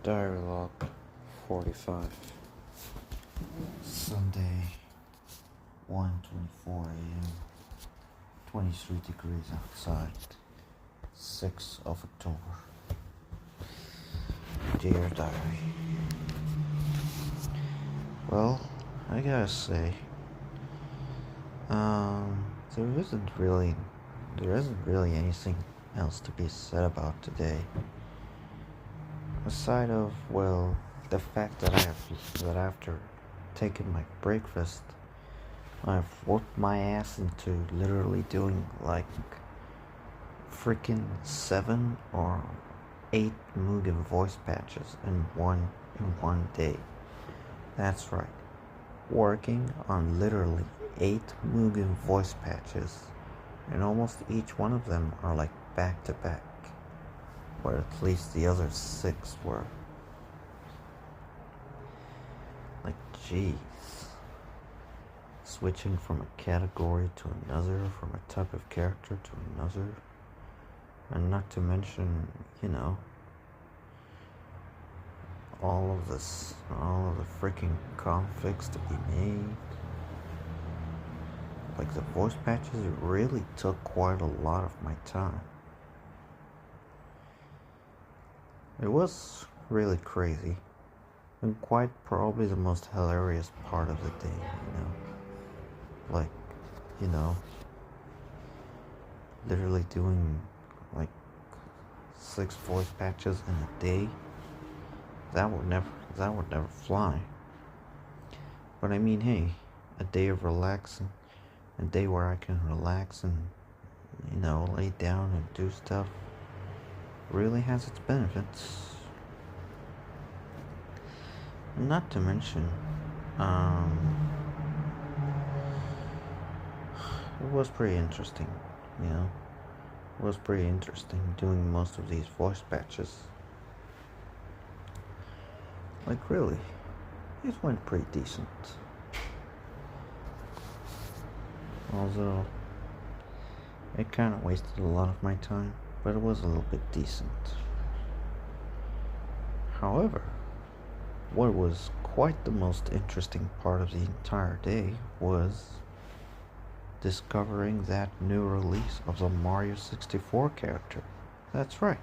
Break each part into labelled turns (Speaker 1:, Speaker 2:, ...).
Speaker 1: Dialogue 45. Sunday, 1:24 a.m. 23 degrees outside. 6th of October. Dear Diary. Well, I gotta say, there isn't really anything else to be said about today. Aside of, well, the fact that after taking my breakfast, I've worked my ass into literally doing like freaking 7 or 8 Mugen voice patches in one day. That's right. Working on literally 8 Mugen voice patches, and almost each one of them are like back to back, or at least the other 6 were. Like, jeez. Switching from a category to another, from a type of character to another, and not to mention, all of the freaking conflicts to be made. Like, the voice patches really took quite a lot of my time. It was really crazy, and quite probably the most hilarious part of the day, Like, literally doing like 6 voice patches in a day. That would never fly. But I mean, hey, a day of relaxing, a day where I can relax and, lay down and do stuff really has its benefits. Not to mention, it was pretty interesting, It was pretty interesting doing most of these voice patches. Like, really, it went pretty decent. Although, it kind of wasted a lot of my time, but it was a little bit decent. However, what was quite the most interesting part of the entire day was discovering that new release of the Mario 64 character. That's right.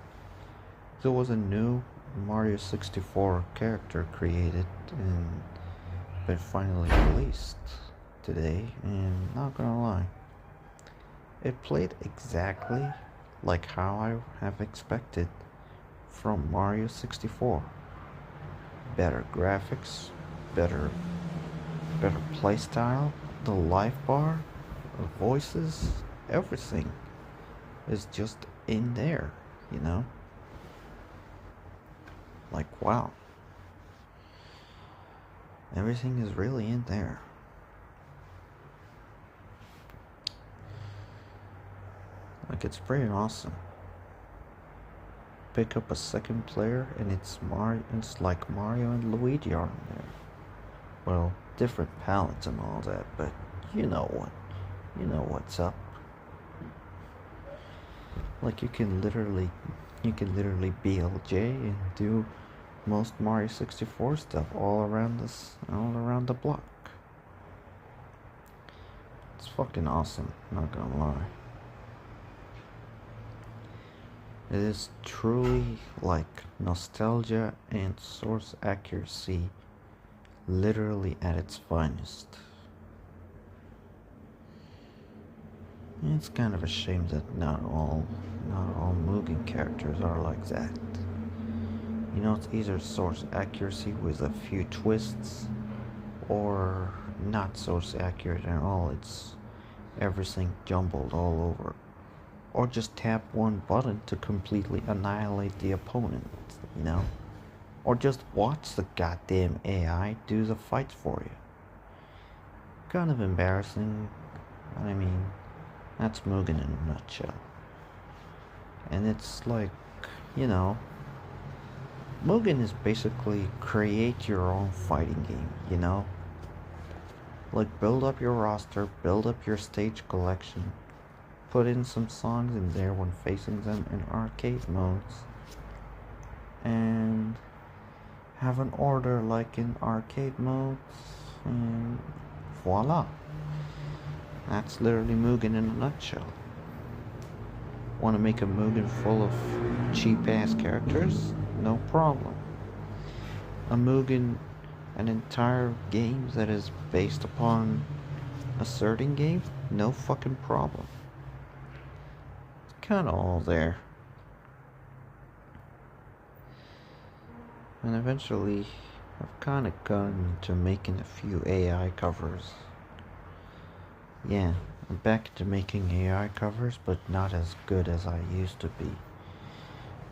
Speaker 1: There was a new Mario 64 character created and been finally released today, and not gonna lie, it played exactly like how I have expected from Mario 64. Better graphics, better playstyle, the life bar, the voices, everything is just in there, Like, wow. Everything is really in there. Like, it's pretty awesome. Pick up a second player and it's like Mario and Luigi are in there. Well, different palettes and all that, but you know what's up. Like, you can literally BLJ and do most Mario 64 stuff all around the block. It's fucking awesome, not gonna lie. It is truly like nostalgia and source accuracy literally at its finest. It's kind of a shame that not all Mugen characters are like that. It's either source accuracy with a few twists, or not source accurate at all. It's everything jumbled all over. Or just tap one button to completely annihilate the opponent, Or just watch the goddamn AI do the fights for you. Kind of embarrassing, but I mean, that's Mugen in a nutshell. And it's like, Mugen is basically create your own fighting game, Like, build up your roster, build up your stage collection, put in some songs in there when facing them in arcade modes, and have an order like in arcade modes, and voila. That's literally Mugen in a nutshell. Want to make a Mugen full of cheap ass characters? No problem. A Mugen, an entire game that is based upon a certain game? No fucking problem. It's kinda all there. And eventually, I've kinda gotten into making a few AI covers. Yeah, I'm back to making AI covers, but not as good as I used to be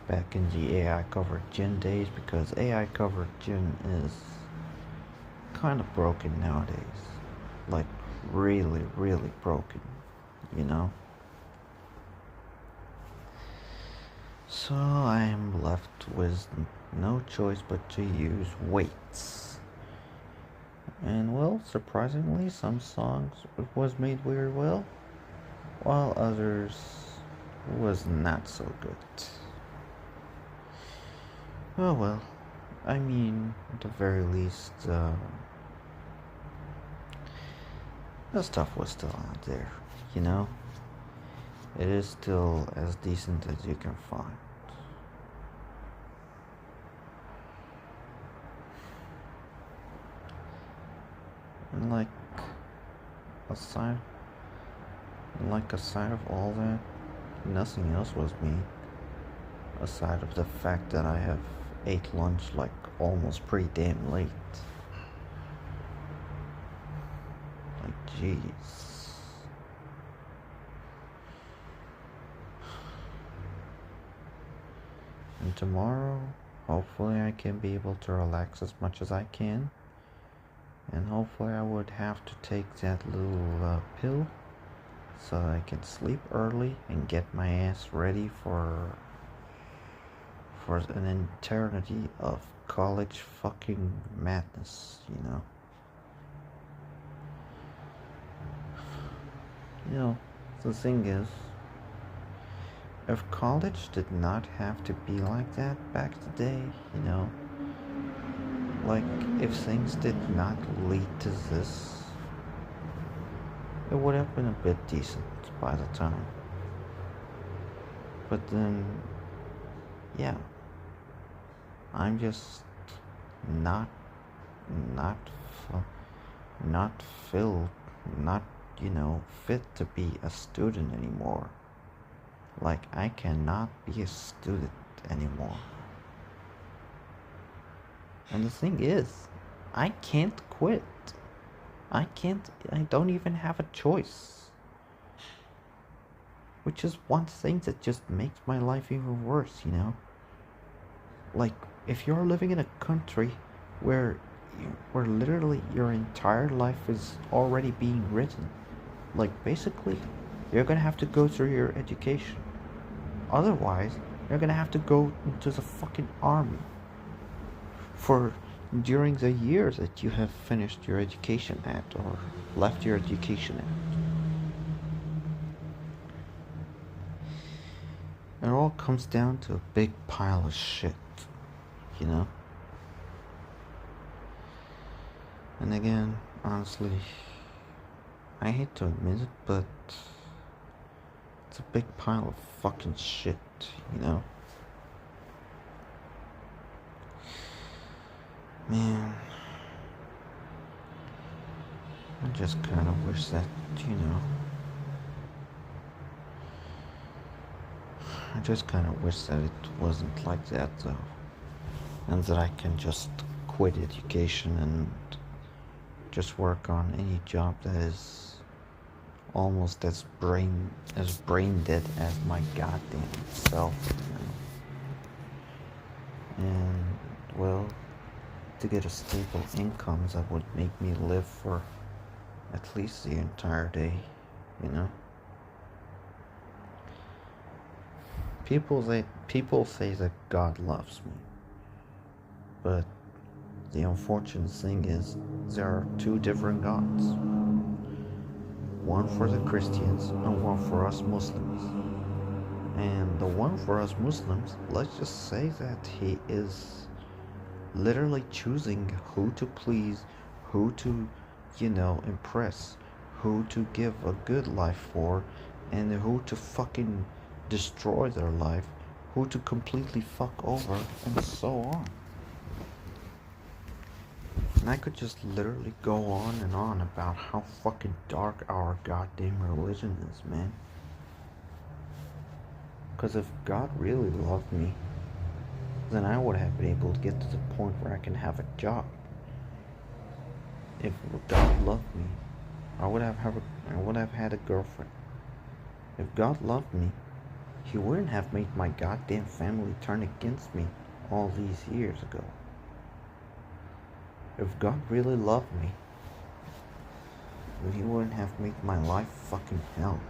Speaker 1: back in the AI cover Jin days, because AI cover Jin is kind of broken nowadays. Like, really, really broken, you know? So I am left with no choice but to use weights. And well, surprisingly, some songs was made very well, while others was not so good. Oh well, I mean, at the very least, the stuff was still out there, you know? It is still as decent as you can find. And aside aside of all that, nothing else was made. Aside of the fact that I have ate lunch like almost pretty damn late. Like, jeez. And tomorrow, hopefully I can be able to relax as much as I can. And hopefully I would have to take that little pill so I can sleep early and get my ass ready for an eternity of college fucking madness, you know? You know, the thing is, if college did not have to be like that back in the day, you know, like, if things did not lead to this, it would have been a bit decent by the time. But then, yeah, I'm just not filled, not, you know, fit to be a student anymore. Like, I cannot be a student anymore. And the thing is, I can't quit. I don't even have a choice. Which is one thing that just makes my life even worse, you know? Like, if you're living in a country where literally your entire life is already being written, like, basically, you're gonna have to go through your education. Otherwise, you're gonna have to go into the fucking army for during the years that you have finished your education at or left your education at. It all comes down to a big pile of shit, you know? And again, honestly, I hate to admit it, but it's a big pile of fucking shit, you know? Man, I just kind of wish that, you know, I just kind of wish that it wasn't like that, though. And that I can just quit education and just work on any job that is almost as brain dead as my goddamn self, you know? And, well, to get a stable income that would make me live for at least the entire day, you know? People say that God loves me, but the unfortunate thing is there are two different gods. One for the Christians and one for us Muslims. And the one for us Muslims, let's just say that he is literally choosing who to please, who to, impress, who to give a good life for, and who to fucking destroy their life, who to completely fuck over, and so on. And I could just literally go on and on about how fucking dark our goddamn religion is, man. Because if God really loved me, then I would have been able to get to the point where I can have a job. If God loved me, I would have had a girlfriend. If God loved me, He wouldn't have made my goddamn family turn against me all these years ago. If God really loved me, then He wouldn't have made my life fucking hell.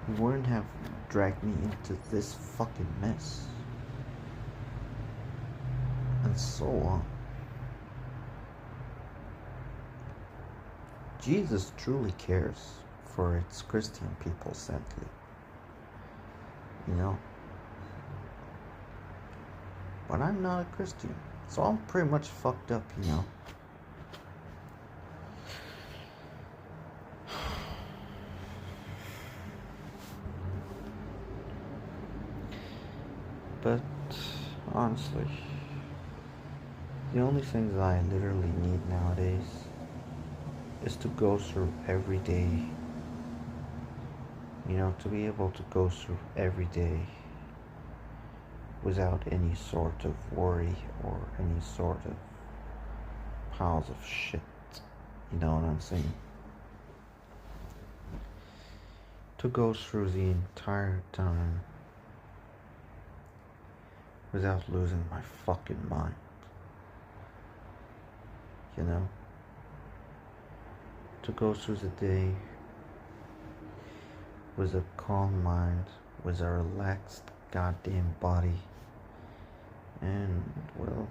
Speaker 1: He wouldn't have dragged me into this fucking mess. And so on. Jesus truly cares for its Christian people, sadly. But I'm not a Christian, so I'm pretty much fucked up, But honestly, the only things I literally need nowadays is to go through every day, to be able to go through every day without any sort of worry or any sort of piles of shit. You know what I'm saying? To go through the entire time without losing my fucking mind. To go through the day with a calm mind, with a relaxed goddamn body, and, well,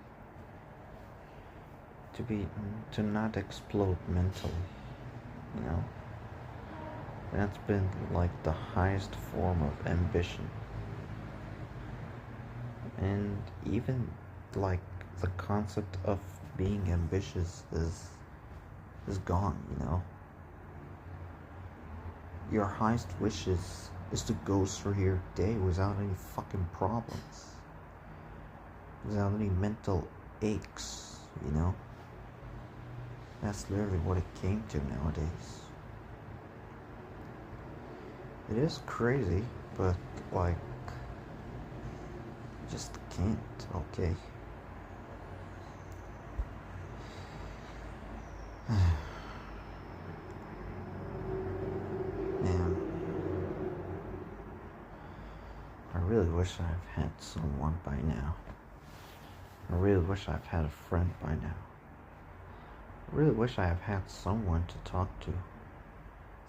Speaker 1: to not explode mentally, That's been like the highest form of ambition. And even like the concept of being ambitious is gone, Your highest wishes is to go through your day without any fucking problems. Without any mental aches, That's literally what it came to nowadays. It is crazy, but just can't, okay? Man, I really wish I've had someone by now. I really wish I've had a friend by now. I really wish I have had someone to talk to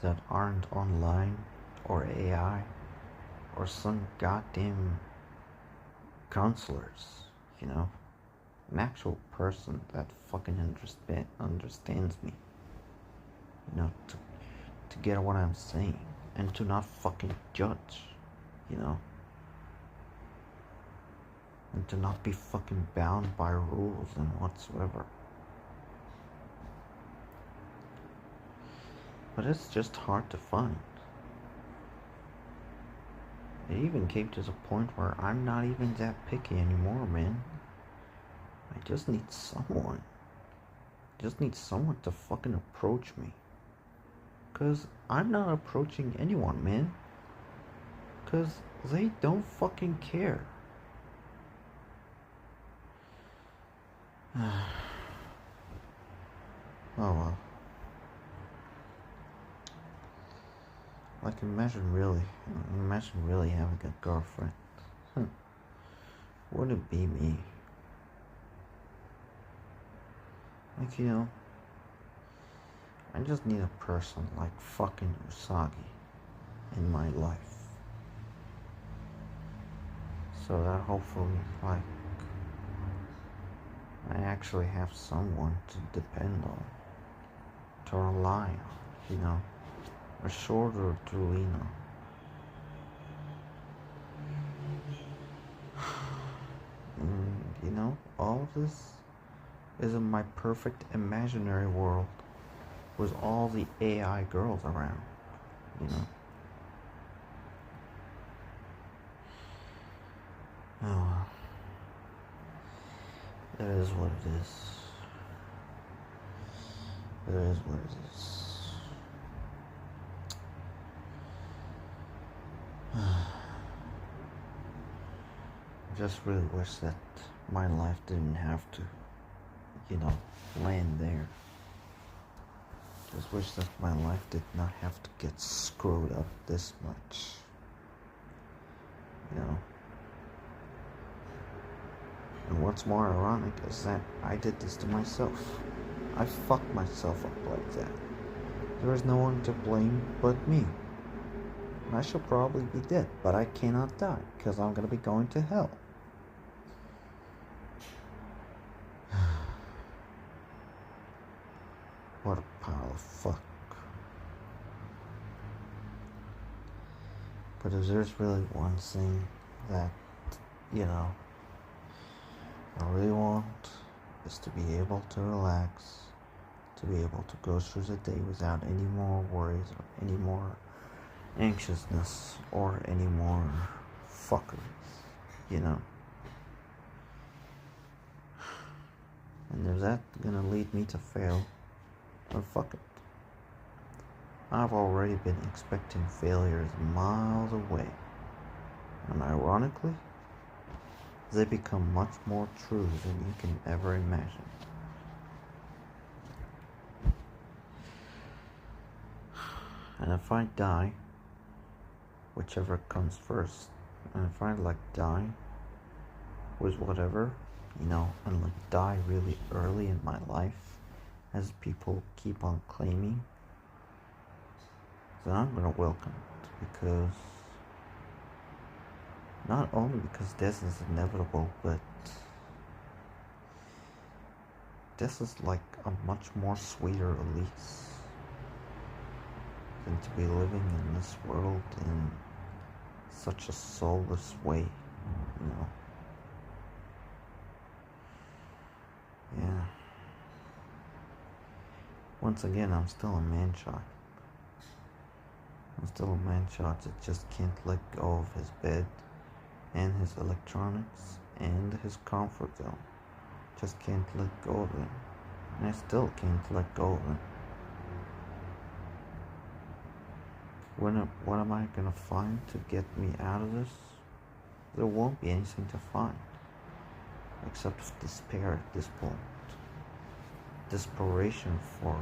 Speaker 1: that aren't online or AI or some goddamn counselors, An actual person that fucking understands me, to get what I'm saying and to not fucking judge, and to not be fucking bound by rules and whatsoever. But it's just hard to find. It even came to the point where I'm not even that picky anymore, man. I just need someone. To fucking approach me. 'Cause I'm not approaching anyone, man. 'Cause they don't fucking care. Oh well. Imagine really having a girlfriend. Would it be me? I just need a person like fucking Usagi in my life. So that hopefully, I actually have someone to depend on, to rely on, a shoulder to lean on. And, of this is in my perfect imaginary world with all the AI girls around, you know? Oh, well. It is what it is. It is what it is. I just really wish that my life didn't have to, you know, land there. Just wish that my life did not have to get screwed up this much. You know? And what's more ironic is that I did this to myself. I fucked myself up like that. There is no one to blame but me. I should probably be dead, but I cannot die, because I'm gonna be going to hell. What a pile of fuck. But if there's really one thing that, you know, I really want, is to be able to relax, to be able to go through the day without any more worries or any more anxiousness or any more fuckeries, you know. And if that's gonna lead me to fail, then fuck it. I've already been expecting failures miles away, and ironically, they become much more true than you can ever imagine. And if I die, whichever comes first, and if I die with whatever, you know, and die really early in my life, as people keep on claiming, then I'm gonna welcome it, because not only because death is inevitable, but death is like a much more sweeter release than to be living in this world in such a soulless way, you know. Yeah. Once again, I'm still a man-child. I'm still a man-child that just can't let go of his bed and his electronics and his comfort zone. Just can't let go of it. And I still can't let go of it. What am I gonna find to get me out of this? There won't be anything to find. Except despair at this point. Desperation for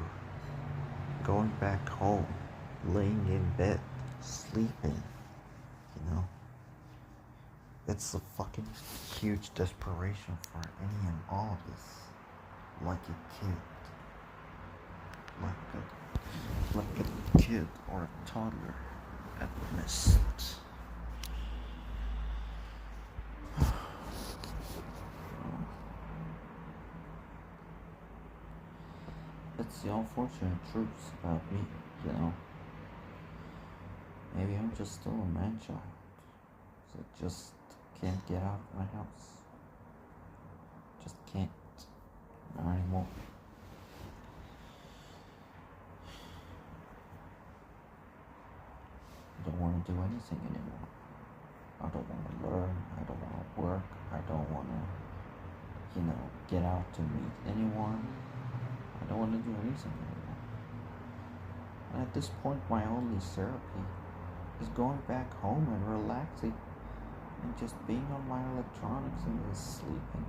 Speaker 1: going back home, laying in bed, sleeping, you know. It's a fucking huge desperation for any and all of this. Like a kid. Like a kid or a toddler at best. It's the unfortunate truth about me, you know. Maybe I'm just still a man-child that just can't get out of my house. Just can't. Not anymore. I don't want to do anything anymore. I don't want to learn. I don't want to work. I don't want to, you know, get out to meet anyone. I don't want to do anything anymore. And at this point, my only therapy is going back home and relaxing and just being on my electronics and just sleeping.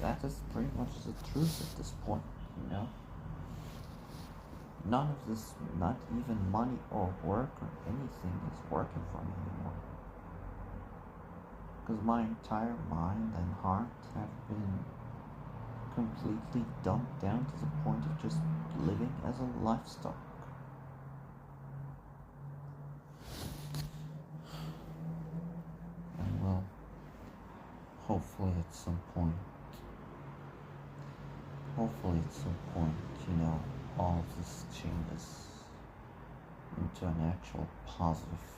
Speaker 1: That is pretty much the truth at this point, you know? None of this, not even money or work or anything, is working for me anymore. Because my entire mind and heart have been completely dumped down to the point of just living as a livestock. And well, hopefully at some point, you know, all of this changes into an actual positive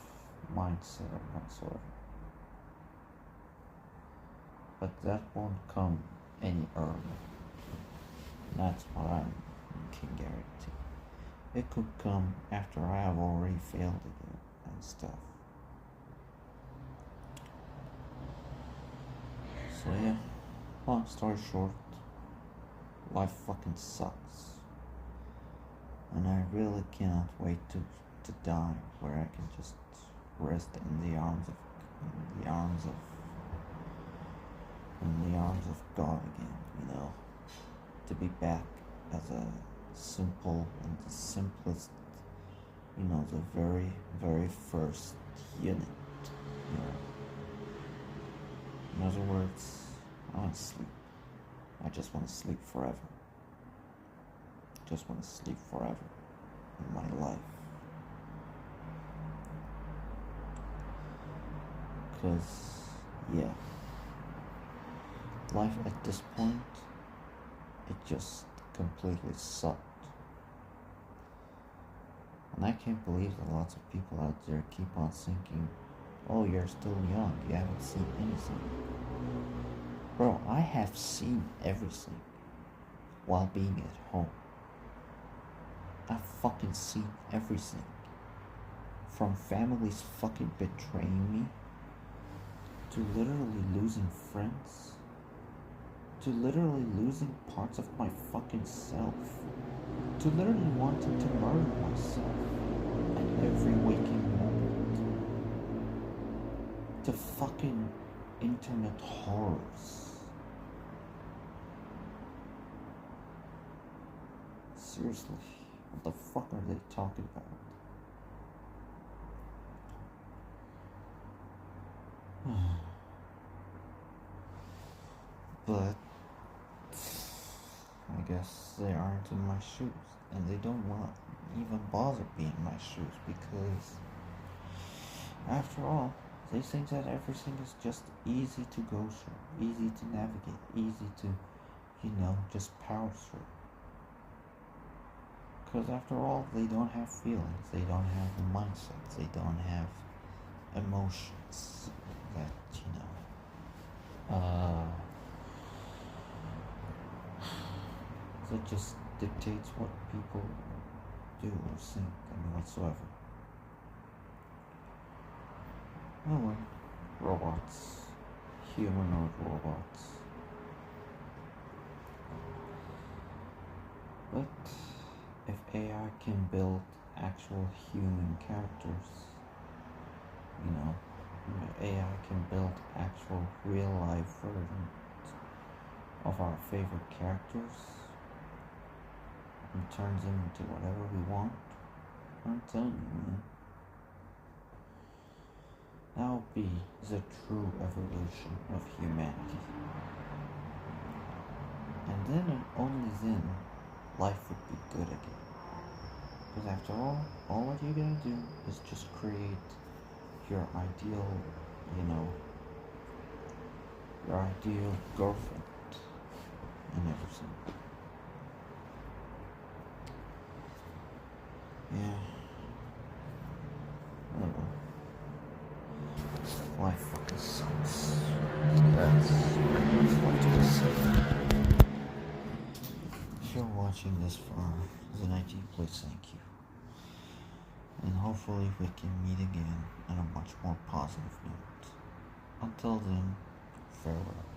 Speaker 1: mindset or whatsoever. but that won't come any earlier. That's what I can guarantee. It could come after I have already failed again and stuff. So yeah, long story short, life fucking sucks. And I really cannot wait to die where I can just rest in the arms of God again, to be back as a simple and the simplest, the very, very first unit, In other words, I want to sleep. I just want to sleep forever. Just want to sleep forever in my life. Because, yeah, life at this point, it just completely sucked. And I can't believe that lots of people out there keep on thinking, oh, you're still young, you haven't seen anything. Bro, I have seen everything while being at home. I've fucking seen everything. From families fucking betraying me, to literally losing friends, to literally losing parts of my fucking self, to literally wanting to murder myself at every waking moment, to fucking internet horrors. Seriously, what the fuck are they talking about? But I guess they aren't in my shoes, and they don't want even bother being in my shoes because, after all, they think that everything is just easy to go through, easy to navigate, easy to, just power through. Because after all, they don't have feelings, they don't have mindsets, they don't have emotions that, that just dictates what people do or think and whatsoever. Oh well, robots, humanoid robots. But if AI can build actual human characters, AI can build actual real life versions of our favorite characters and turns them into whatever we want, I'm telling you, man. That would be the true evolution of humanity. And then and only then, life would be good again. Because after all what you're gonna do is just create your ideal, your ideal girlfriend and everything. Yeah. I don't know. Life fucking sucks. That's what to say. If you're watching this far, then I deeply thank you. And hopefully we can meet again on a much more positive note. Until then, farewell.